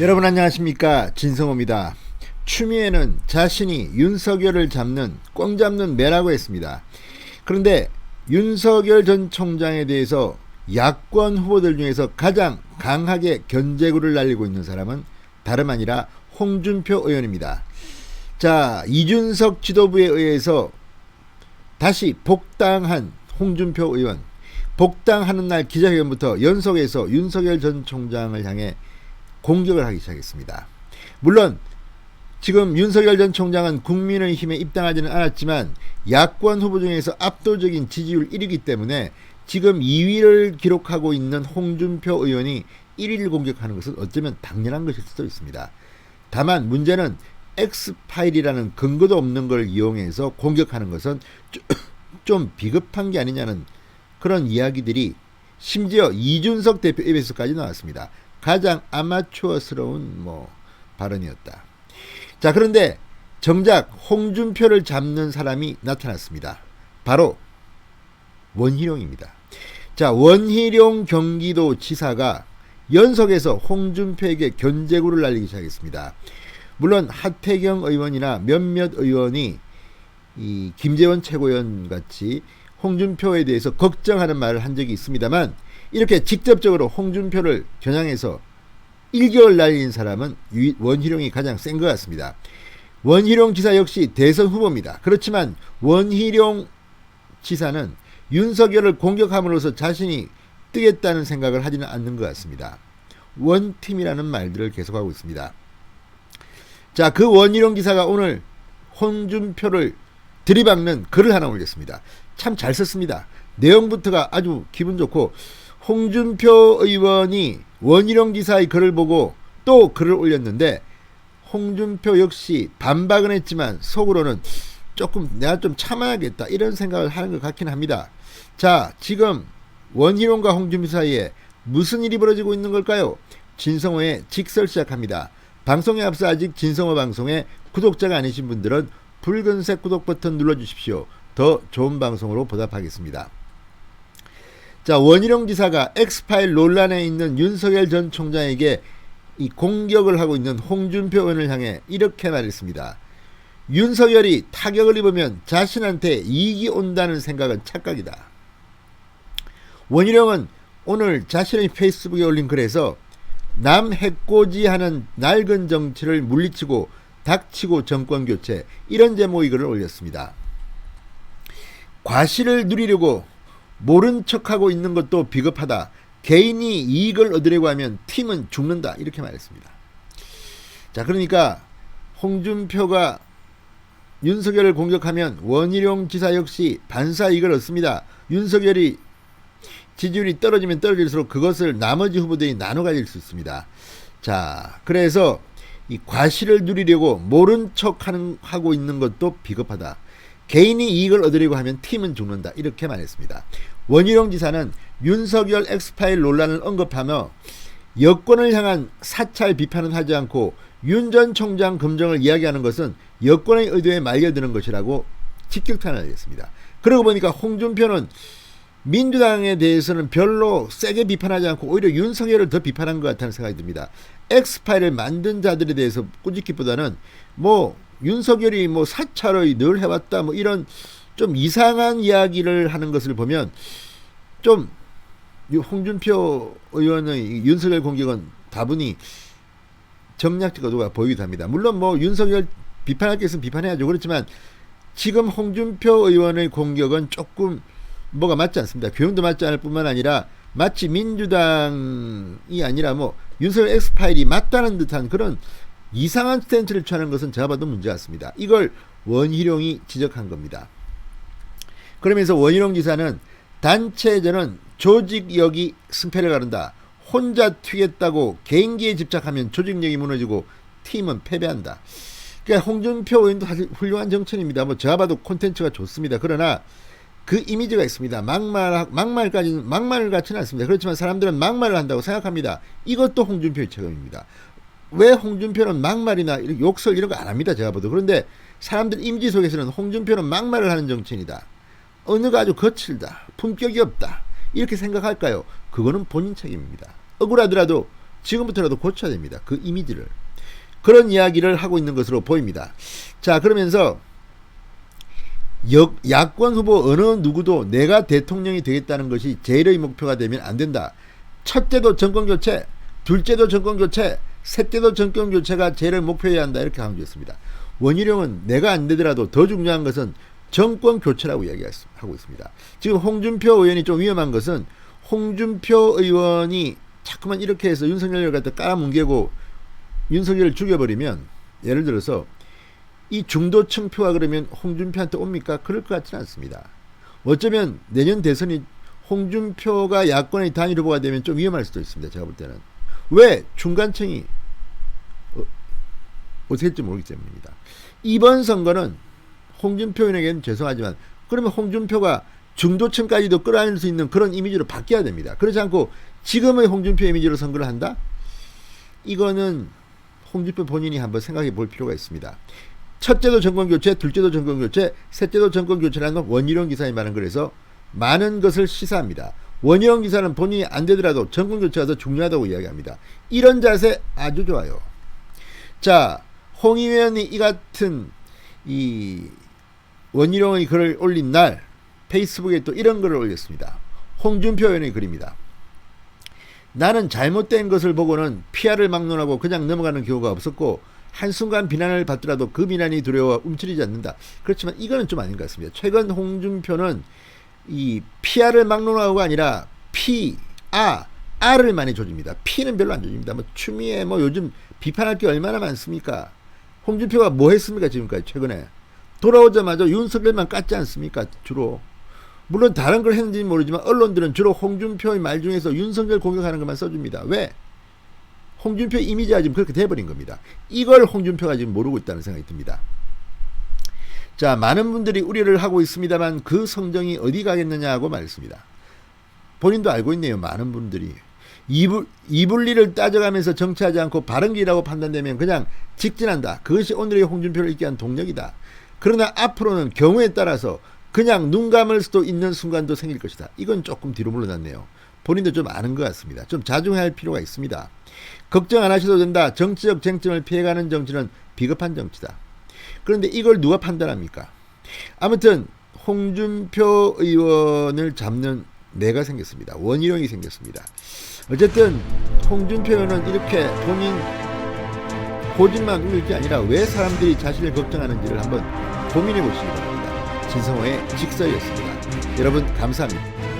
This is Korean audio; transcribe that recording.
여러분 안녕하십니까, 진성호입니다. 추미애는 자신이 윤석열을 잡는 꽝 잡는 매라고 했습니다. 그런데 윤석열 전 총장에 대해서 야권 후보들 중에서 가장 강하게 견제구를 날리고 있는 사람은 다름 아니라 홍준표 의원입니다. 자, 이준석 지도부에 의해서 다시 복당한 홍준표 의원, 복당하는 날 기자회견부터 연속해서 윤석열 전 총장을 향해 공격을 하기 시작했습니다. 물론 지금 윤석열 전 총장은 국민의힘에 입당하지는 않았지만 야권 후보 중에서 압도적인 지지율 1위이기 때문에 지금 2위를 기록하고 있는 홍준표 의원이 1위를 공격하는 것은 어쩌면 당연한 것일 수도 있습니다. 다만 문제는 X파일이라는 근거도 없는 걸 이용해서 공격하는 것은 좀 비겁한 게 아니냐는 그런 이야기들이 심지어 이준석 대표 입에서까지 나왔습니다. 가장 아마추어스러운 발언이었다. 자, 그런데 정작 홍준표를 잡는 사람이 나타났습니다. 바로 원희룡입니다. 자, 원희룡 경기도지사가 연속해서 홍준표에게 견제구를 날리기 시작했습니다. 물론 하태경 의원이나 몇몇 의원이 이 김재원 최고위원 같이 홍준표에 대해서 걱정하는 말을 한 적이 있습니다만, 이렇게 직접적으로 홍준표를 겨냥해서 일격을 날린 사람은 원희룡이 가장 센 것 같습니다. 원희룡 지사 역시 대선 후보입니다. 그렇지만 원희룡 지사는 윤석열을 공격함으로써 자신이 뜨겠다는 생각을 하지는 않는 것 같습니다. 원팀이라는 말들을 계속하고 있습니다. 자, 그 원희룡 지사가 오늘 홍준표를 들이박는 글을 하나 올렸습니다. 참 잘 썼습니다. 내용부터가 아주 기분 좋고, 홍준표 의원이 원희룡 지사의 글을 보고 또 글을 올렸는데 홍준표 역시 반박은 했지만 속으로는 조금 내가 좀 참아야겠다 이런 생각을 하는 것 같긴 합니다. 자, 지금 원희룡과 홍준표 사이에 무슨 일이 벌어지고 있는 걸까요? 진성호의 직설 시작합니다. 방송에 앞서 아직 진성호 방송에 구독자가 아니신 분들은 붉은색 구독 버튼 눌러주십시오. 더 좋은 방송으로 보답하겠습니다. 자, 원희룡 지사가 X파일 논란에 있는 윤석열 전 총장에게 이 공격을 하고 있는 홍준표 의원을 향해 이렇게 말했습니다. 윤석열이 타격을 입으면 자신한테 이익이 온다는 생각은 착각이다. 원희룡은 오늘 자신의 페이스북에 올린 글에서 남 해코지하는 낡은 정치를 물리치고 닥치고 정권교체, 이런 제목의 글을 올렸습니다. 과실을 누리려고 모른 척하고 있는 것도 비겁하다. 개인이 이익을 얻으려고 하면 팀은 죽는다. 이렇게 말했습니다. 자, 그러니까 홍준표가 윤석열을 공격하면 원희룡 지사 역시 반사 이익을 얻습니다. 윤석열이 지지율이 떨어지면 떨어질수록 그것을 나머지 후보들이 나눠 가질 수 있습니다. 자, 그래서 이 과실을 누리려고 모른 척하고 있는 것도 비겁하다. 개인이 이익을 얻으려고 하면 팀은 죽는다. 이렇게 말했습니다. 원희룡 지사는 윤석열 X파일 논란을 언급하며 여권을 향한 사찰 비판은 하지 않고 윤 전 총장 검증을 이야기하는 것은 여권의 의도에 말려드는 것이라고 직격탄을 했습니다. 그러고 보니까 홍준표는 민주당에 대해서는 별로 세게 비판하지 않고 오히려 윤석열을 더 비판한 것 같다는 생각이 듭니다. X파일을 만든 자들에 대해서 꾸짖기보다는 윤석열이 사찰의 늘 해왔다 이런 좀 이상한 이야기를 하는 것을 보면 좀 홍준표 의원의 윤석열 공격은 다분히 정략적 의도가 보이기도 합니다. 물론 윤석열 비판할 게 있으면 비판해야죠. 그렇지만 지금 홍준표 의원의 공격은 조금 뭐가 맞지 않습니다. 교훈도 맞지 않을 뿐만 아니라 마치 민주당이 아니라 윤석열 X파일이 맞다는 듯한 그런 이상한 스탠스를 취하는 것은 제가 봐도 문제 같습니다. 이걸 원희룡이 지적한 겁니다. 그러면서 원희룡 지사는 단체전은 조직력이 승패를 가른다. 혼자 튀겠다고 개인기에 집착하면 조직력이 무너지고 팀은 패배한다. 그러니까 홍준표 의원도 사실 훌륭한 정치인입니다. 제가 봐도 콘텐츠가 좋습니다. 그러나 그 이미지가 있습니다. 막말 같지는 않습니다. 그렇지만 사람들은 막말을 한다고 생각합니다. 이것도 홍준표의 책임입니다. 왜 홍준표는 막말이나 욕설 이런 거 안 합니다. 제가 봐도. 그런데 사람들 이미지 속에서는 홍준표는 막말을 하는 정치인이다. 언어가 아주 거칠다. 품격이 없다. 이렇게 생각할까요? 그거는 본인 책임입니다. 억울하더라도 지금부터라도 고쳐야 됩니다. 그 이미지를. 그런 이야기를 하고 있는 것으로 보입니다. 자, 그러면서 야권 후보 어느 누구도 내가 대통령이 되겠다는 것이 제일의 목표가 되면 안 된다. 첫째도 정권교체, 둘째도 정권교체, 셋째도 정권교체가 제일의 목표여야 한다. 이렇게 강조했습니다. 원희룡은 내가 안 되더라도 더 중요한 것은 정권교체라고 이야기하고 있습니다. 지금 홍준표 의원이 좀 위험한 것은 홍준표 의원이 자꾸만 이렇게 해서 윤석열을 갖다 깔아뭉개고 윤석열을 죽여버리면, 예를 들어서 이 중도층 표가 그러면 홍준표한테 옵니까? 그럴 것 같지는 않습니다. 어쩌면 내년 대선이 홍준표가 야권의 단일 후보가 되면 좀 위험할 수도 있습니다. 제가 볼 때는. 왜? 중간층이 어떻게 될지 모르기 때문입니다. 이번 선거는 홍준표 의원에게는 죄송하지만 그러면 홍준표가 중도층까지도 끌어안을 수 있는 그런 이미지로 바뀌어야 됩니다. 그렇지 않고 지금의 홍준표 이미지로 선거를 한다? 이거는 홍준표 본인이 한번 생각해 볼 필요가 있습니다. 첫째도 정권교체, 둘째도 정권교체, 셋째도 정권교체라는 원희룡 기사의 말은 그래서 많은 것을 시사합니다. 원희룡 기사는 본인이 안 되더라도 정권교체가 더 중요하다고 이야기합니다. 이런 자세 아주 좋아요. 자, 홍 의원이 이 같은 이 원희룡의 글을 올린 날 페이스북에 또 이런 글을 올렸습니다. 홍준표 의원의 글입니다. 나는 잘못된 것을 보고는 피아를 막론하고 그냥 넘어가는 경우가 없었고 한순간 비난을 받더라도 그 비난이 두려워 움츠리지 않는다. 그렇지만 이거는 좀 아닌 것 같습니다. 최근 홍준표는 이 피아를 막론하고가 아니라 R을 많이 조집니다. P는 별로 안 조집니다. 뭐 추미애 뭐 요즘 비판할 게 얼마나 많습니까? 홍준표가 뭐 했습니까? 지금까지 최근에 돌아오자마자 윤석열만 깠지 않습니까? 주로. 물론 다른 걸 했는지는 모르지만 언론들은 주로 홍준표의 말 중에서 윤석열 공격하는 것만 써줍니다. 왜? 홍준표 이미지가 지금 그렇게 돼버린 겁니다. 이걸 홍준표가 지금 모르고 있다는 생각이 듭니다. 자, 많은 분들이 우려를 하고 있습니다만 그 성정이 어디 가겠느냐 고 말했습니다. 본인도 알고 있네요. 많은 분들이. 이불리를 따져가면서 정치하지 않고 바른 길이라고 판단되면 그냥 직진한다. 그것이 오늘의 홍준표를 있게 한 동력이다. 그러나 앞으로는 경우에 따라서 그냥 눈 감을 수도 있는 순간도 생길 것이다. 이건 조금 뒤로 물러났네요. 본인도 좀 아는 것 같습니다. 좀 자중해야 할 필요가 있습니다. 걱정 안 하셔도 된다. 정치적 쟁점을 피해가는 정치는 비겁한 정치다. 그런데 이걸 누가 판단합니까? 아무튼 홍준표 의원을 잡는 내가 생겼습니다. 원희룡이 생겼습니다. 어쨌든 홍준표 의원은 이렇게 본인 고집만 울릴 게 아니라 왜 사람들이 자신을 걱정하는지를 한번 고민해 보시기 바랍니다. 진성호의 직설이었습니다. 여러분 감사합니다.